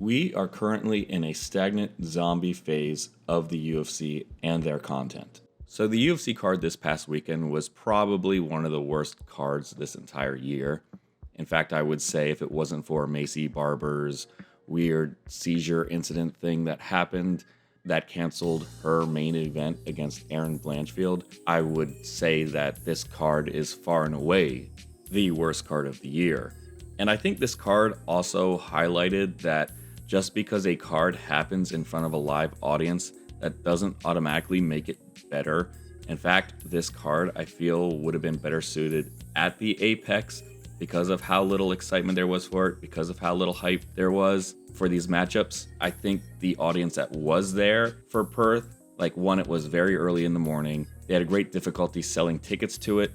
We are currently in a stagnant zombie phase of the UFC and their content. So the UFC card this past weekend was probably one of the worst cards this entire year. In fact, I would say if it wasn't for Macy Barber's weird seizure incident thing that happened that canceled her main event against Erin Blanchfield, I would say that this card is far and away the worst card of the year. And I think this card also highlighted that just because a card happens in front of a live audience, that doesn't automatically make it better. In fact, this card I feel would have been better suited at the Apex because of how little excitement there was for it, because of how little hype there was for these matchups. I think the audience that was there for Perth, one, it was very early in the morning. They had a great difficulty selling tickets to it,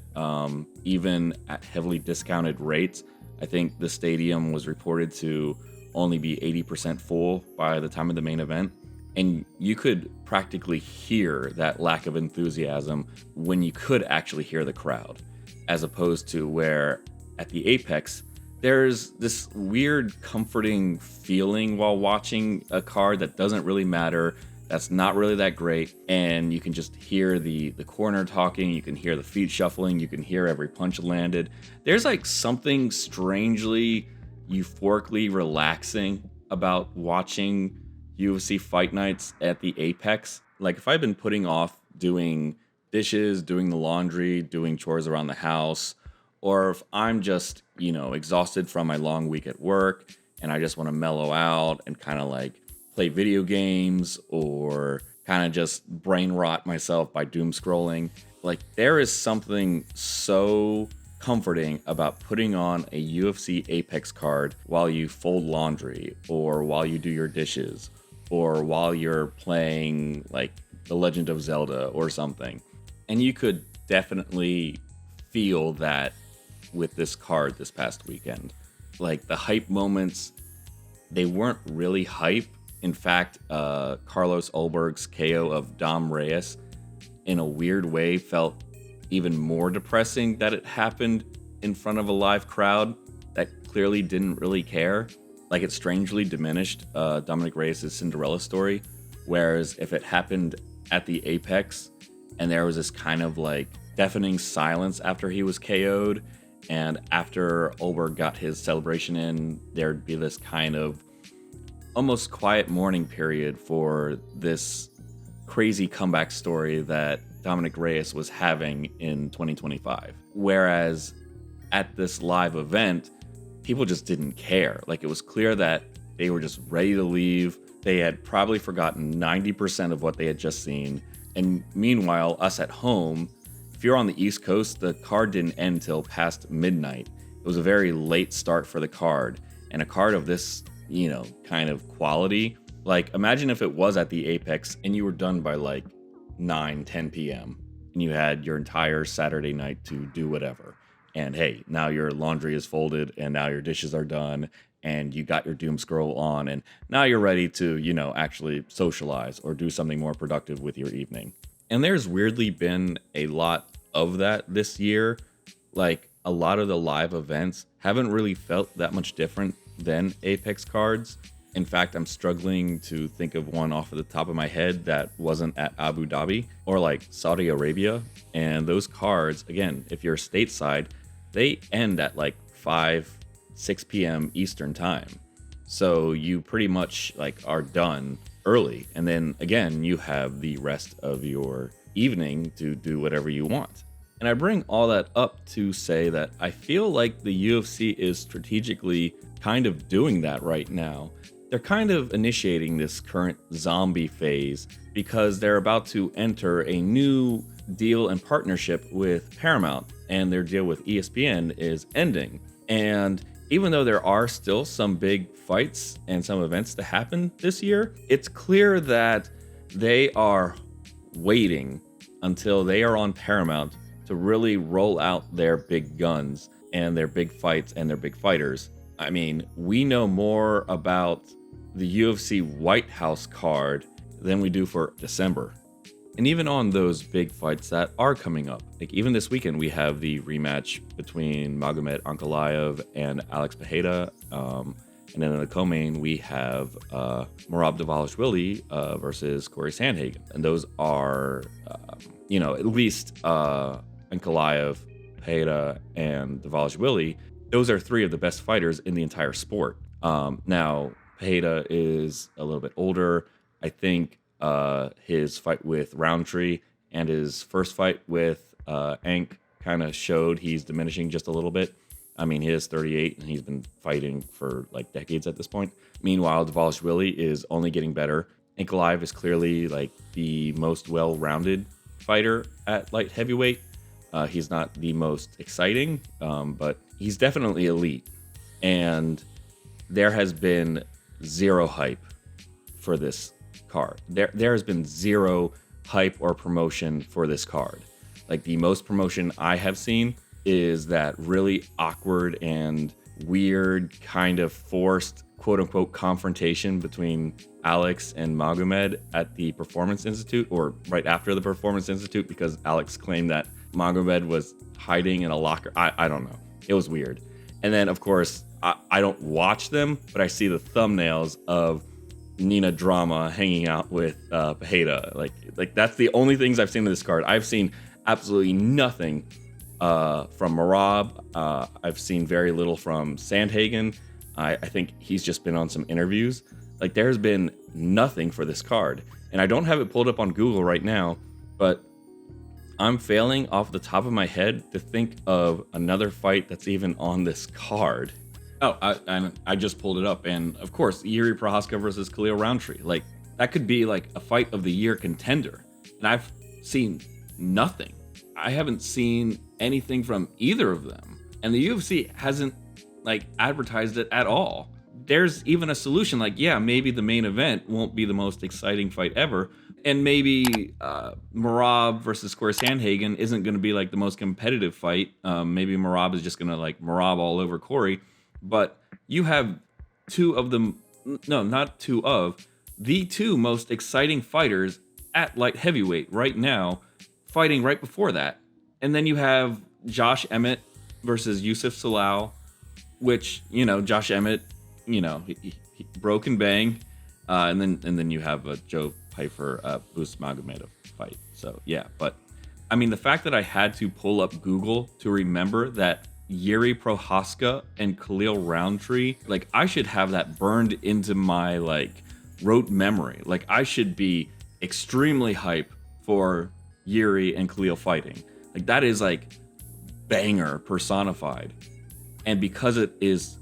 even at heavily discounted rates. I think the stadium was reported to only be 80% full by the time of the main event. And you could practically hear that lack of enthusiasm when you could actually hear the crowd, as opposed to where at the Apex, there's this weird comforting feeling while watching a card that doesn't really matter, that's not really that great, and you can just hear the corner talking, you can hear the feet shuffling, you can hear every punch landed. There's something strangely euphorically relaxing about watching UFC fight nights at the Apex. If I've been putting off doing dishes, doing the laundry, doing chores around the house, or if I'm just, exhausted from my long week at work and I just want to mellow out and kind of play video games or kind of just brain rot myself by doom scrolling, there is something so comforting about putting on a UFC Apex card while you fold laundry or while you do your dishes or while you're playing The Legend of Zelda or something. And you could definitely feel that with this card this past weekend. The hype moments, they weren't really hype. In fact, Carlos Ulberg's KO of Dom Reyes in a weird way felt even more depressing that it happened in front of a live crowd that clearly didn't really care. It strangely diminished Dominic Reyes' Cinderella story. Whereas if it happened at the Apex and there was this kind of deafening silence after he was KO'd, and after Ulberg got his celebration in, there'd be this kind of almost quiet mourning period for this crazy comeback story that Dominic Reyes was having in 2025. Whereas at this live event, people just didn't care. It was clear that they were just ready to leave. They had probably forgotten 90% of what they had just seen. And meanwhile, us at home, if you're on the East Coast, the card didn't end till past midnight. It was a very late start for the card. And a card of this, kind of quality, imagine if it was at the Apex and you were done by 9, 10 p.m. and you had your entire Saturday night to do whatever. And hey, now your laundry is folded and now your dishes are done and you got your doom scroll on and now you're ready to, actually socialize or do something more productive with your evening. And there's weirdly been a lot of that this year. A lot of the live events haven't really felt that much different than Apex cards. In fact, I'm struggling to think of one off of the top of my head that wasn't at Abu Dhabi or Saudi Arabia. And those cards, again, if you're stateside, they end at 5, 6 p.m. Eastern time. So you pretty much are done early. And then again, you have the rest of your evening to do whatever you want. And I bring all that up to say that I feel like the UFC is strategically kind of doing that right now. They're kind of initiating this current zombie phase because they're about to enter a new deal and partnership with Paramount, and their deal with ESPN is ending. And even though there are still some big fights and some events to happen this year, it's clear that they are waiting until they are on Paramount to really roll out their big guns and their big fights and their big fighters. I mean, we know more about the UFC White House card than we do for December. And even on those big fights that are coming up, even this weekend, we have the rematch between Magomed Ankalaev and Alex Pereira. And then in the co-main, we have Merab Dvalishvili versus Corey Sandhagen. And those are, at least Ankalaev, Pereira, and Dvalishvili. Those are three of the best fighters in the entire sport. Now, Pereira is a little bit older. I think his fight with Roundtree and his first fight with Ank kind of showed he's diminishing just a little bit. I mean, he is 38 and he's been fighting for like decades at this point. Meanwhile, Dvalishvili is only getting better. Ankalaev is clearly like the most well-rounded fighter at light heavyweight. He's not the most exciting, but he's definitely elite. And there has been zero hype for this card. There has been zero hype or promotion for this card. Like, the most promotion I have seen is that really awkward and weird kind of forced quote-unquote confrontation between Alex and Magomed at the Performance Institute, or right after the Performance Institute, because Alex claimed that Magomed was hiding in a locker. I don't know. It was weird. And then, of course, I don't watch them, but I see the thumbnails of Nina Drama hanging out with Pereira. Like that's the only things I've seen in this card. I've seen absolutely nothing from Merab. I've seen very little from Sandhagen. I think he's just been on some interviews. Like, there's been nothing for this card. And I don't have it pulled up on Google right now, but I'm failing off the top of my head to think of another fight that's even on this card. Oh, I just pulled it up. And of course, Jiri Prochazka versus Khalil Roundtree. Like, that could be like a fight of the year contender. And I've seen nothing. I haven't seen anything from either of them. And the UFC hasn't like advertised it at all. There's even a solution, like, yeah, maybe the main event won't be the most exciting fight ever. And maybe Merab versus Corey Sandhagen isn't going to be like the most competitive fight. Maybe Merab is just going to like Merab all over Corey. But you have the two most exciting fighters at light heavyweight right now, fighting right before that. And then you have Josh Emmett versus Yusuf Salau, which, Josh Emmett, he broke and bang. And then you have a Joe Pyfer Boost Magomedov fight. So, yeah. But, I mean, the fact that I had to pull up Google to remember that Jiri Prochazka and Khalil Roundtree, like, I should have that burned into my, like, rote memory. Like, I should be extremely hype for Jiri and Khalil fighting. Like, that is like banger personified. And because it is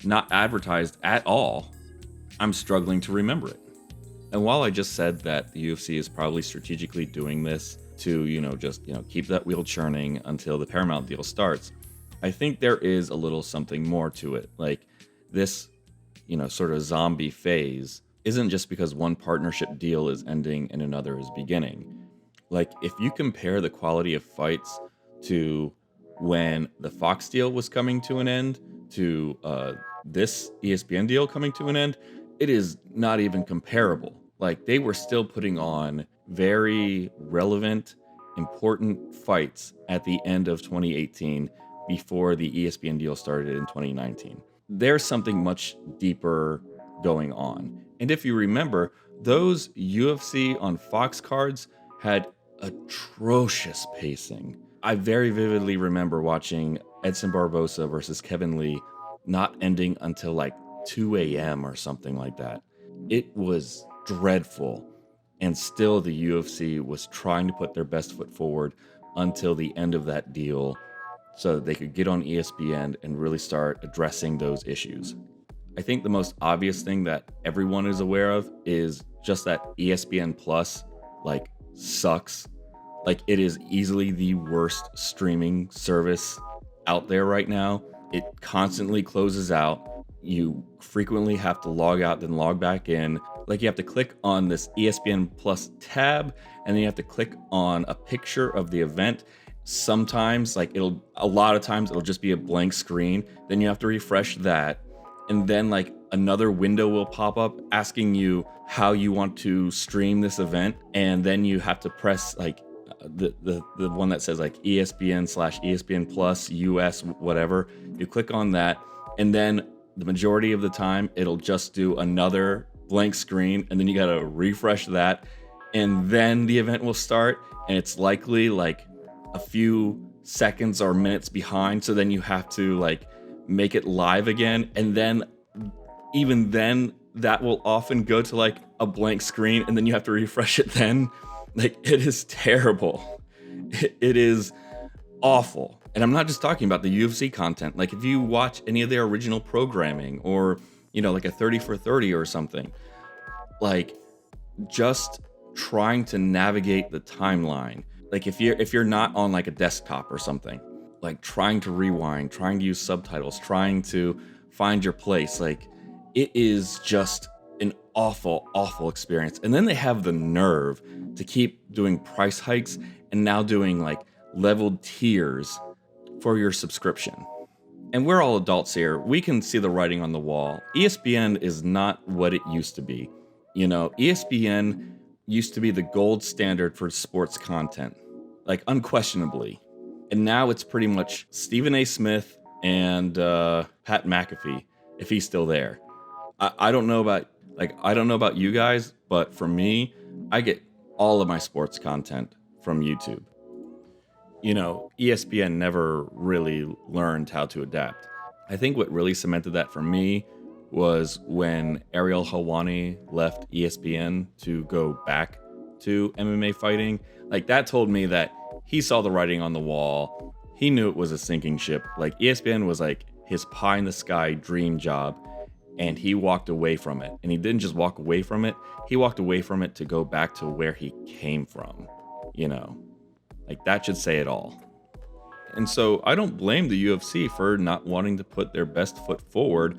not advertised at all, I'm struggling to remember it. And while I just said that the UFC is probably strategically doing this to, keep that wheel churning until the Paramount deal starts, I think there is a little something more to it. Like, this, sort of zombie phase isn't just because one partnership deal is ending and another is beginning. Like, if you compare the quality of fights to when the Fox deal was coming to an end to this ESPN deal coming to an end, it is not even comparable. Like, they were still putting on very relevant, important fights at the end of 2018 before the ESPN deal started in 2019. There's something much deeper going on. And if you remember, those UFC on Fox cards had atrocious pacing. I very vividly remember watching Edson Barbosa versus Kevin Lee not ending until like 2 a.m. or something like that. It was dreadful. And still the UFC was trying to put their best foot forward until the end of that deal so that they could get on ESPN and really start addressing those issues. I think the most obvious thing that everyone is aware of is just that ESPN Plus, like, sucks. Like, it is easily the worst streaming service out there right now. It constantly closes out. You frequently have to log out, then log back in. Like, you have to click on this ESPN Plus tab, and then you have to click on a picture of the event. Sometimes, a lot of times it'll just be a blank screen. Then you have to refresh that. And then, like, another window will pop up asking you how you want to stream this event. And then you have to press, like, the one that says, like, ESPN/ESPN Plus US, whatever. You click on that. And then The majority of the time, it'll just do another blank screen, and then you gotta refresh that, and then the event will start, and it's likely like a few seconds or minutes behind, so then you have to like make it live again, and then even then that will often go to like a blank screen, and then you have to refresh it then. Like, it is terrible. It is awful. And I'm not just talking about the UFC content. Like, if you watch any of their original programming, or like a 30 for 30 or something, like, just trying to navigate the timeline. Like, if you're not on like a desktop or something, like trying to rewind, trying to use subtitles, trying to find your place, like, it is just an awful experience. And then they have the nerve to keep doing price hikes and now doing like leveled tiers for your subscription. And we're all adults here. We can see the writing on the wall. ESPN is not what it used to be. ESPN used to be the gold standard for sports content, like, unquestionably. And now it's pretty much Stephen A. Smith and Pat McAfee, if he's still there. I don't know about you guys, but for me, I get all of my sports content from YouTube. ESPN never really learned how to adapt. I think what really cemented that for me was when Ariel Helwani left ESPN to go back to MMA fighting. Like, that told me that he saw the writing on the wall. He knew it was a sinking ship. Like, ESPN was like his pie in the sky dream job, and he walked away from it. And he didn't just walk away from it, he walked away from it to go back to where he came from. Like, that should say it all. And so I don't blame the UFC for not wanting to put their best foot forward,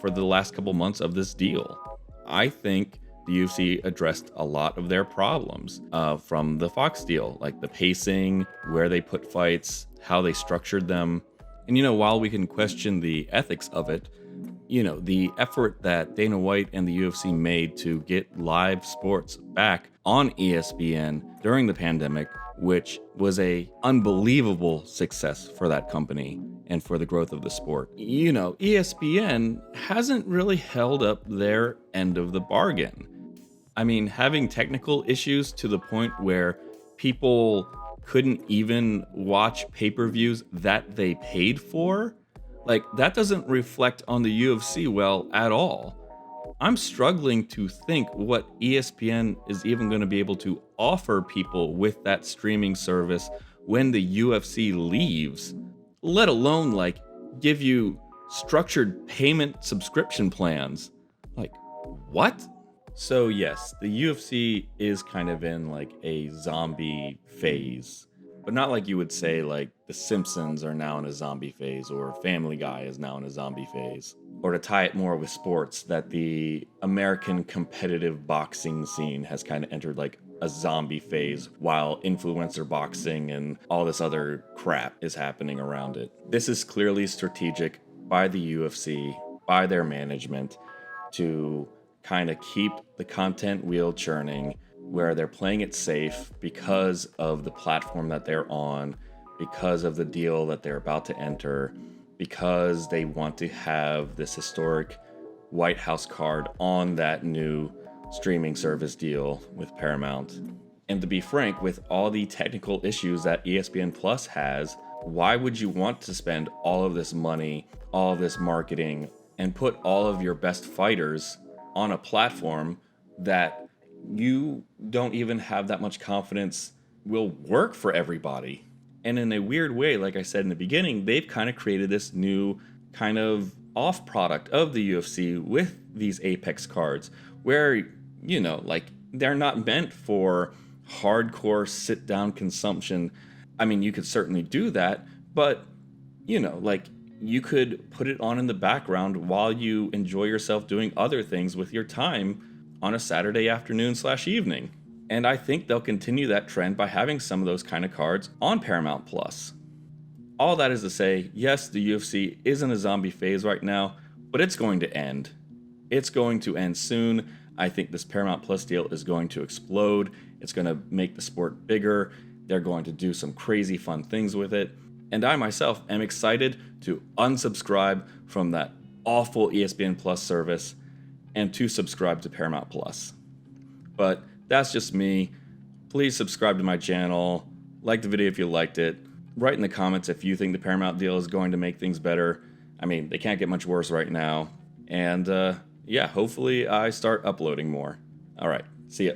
for the last couple months of this deal. I think the UFC addressed a lot of their problems from the Fox deal, like the pacing, where they put fights, how they structured them. And, while we can question the ethics of it, the effort that Dana White and the UFC made to get live sports back on ESPN during the pandemic, which was a unbelievable success for that company and for the growth of the sport. ESPN hasn't really held up their end of the bargain. I mean, having technical issues to the point where people couldn't even watch pay-per-views that they paid for, like, that doesn't reflect on the UFC well at all. I'm struggling to think what ESPN is even going to be able to offer people with that streaming service when the UFC leaves, let alone like give you structured payment subscription plans. Like, what? So yes, the UFC is kind of in like a zombie phase, but not like you would say like The Simpsons are now in a zombie phase, or Family Guy is now in a zombie phase. Or to tie it more with sports, that the American competitive boxing scene has kind of entered like a zombie phase, while influencer boxing and all this other crap is happening around it. This is clearly strategic by the UFC, by their management, to kind of keep the content wheel churning, where they're playing it safe because of the platform that they're on, because of the deal that they're about to enter, because they want to have this historic White House card on that new streaming service deal with Paramount. And to be frank, with all the technical issues that ESPN Plus has, why would you want to spend all of this money, all of this marketing, and put all of your best fighters on a platform that you don't even have that much confidence will work for everybody? And in a weird way, like I said in the beginning, they've kind of created this new kind of off product of the UFC with these Apex cards, where, like, they're not meant for hardcore sit down consumption. I mean, you could certainly do that, but, like, you could put it on in the background while you enjoy yourself doing other things with your time on a Saturday afternoon/evening. And I think they'll continue that trend by having some of those kind of cards on Paramount Plus. All that is to say, yes, the UFC is in a zombie phase right now, but it's going to end. It's going to end soon. I think this Paramount Plus deal is going to explode. It's going to make the sport bigger. They're going to do some crazy fun things with it. And I myself am excited to unsubscribe from that awful ESPN Plus service and to subscribe to Paramount Plus. But that's just me. Please subscribe to my channel, like the video if you liked it, write in the comments if you think the Paramount deal is going to make things better. I mean, they can't get much worse right now. And yeah, hopefully I start uploading more. All right, see ya.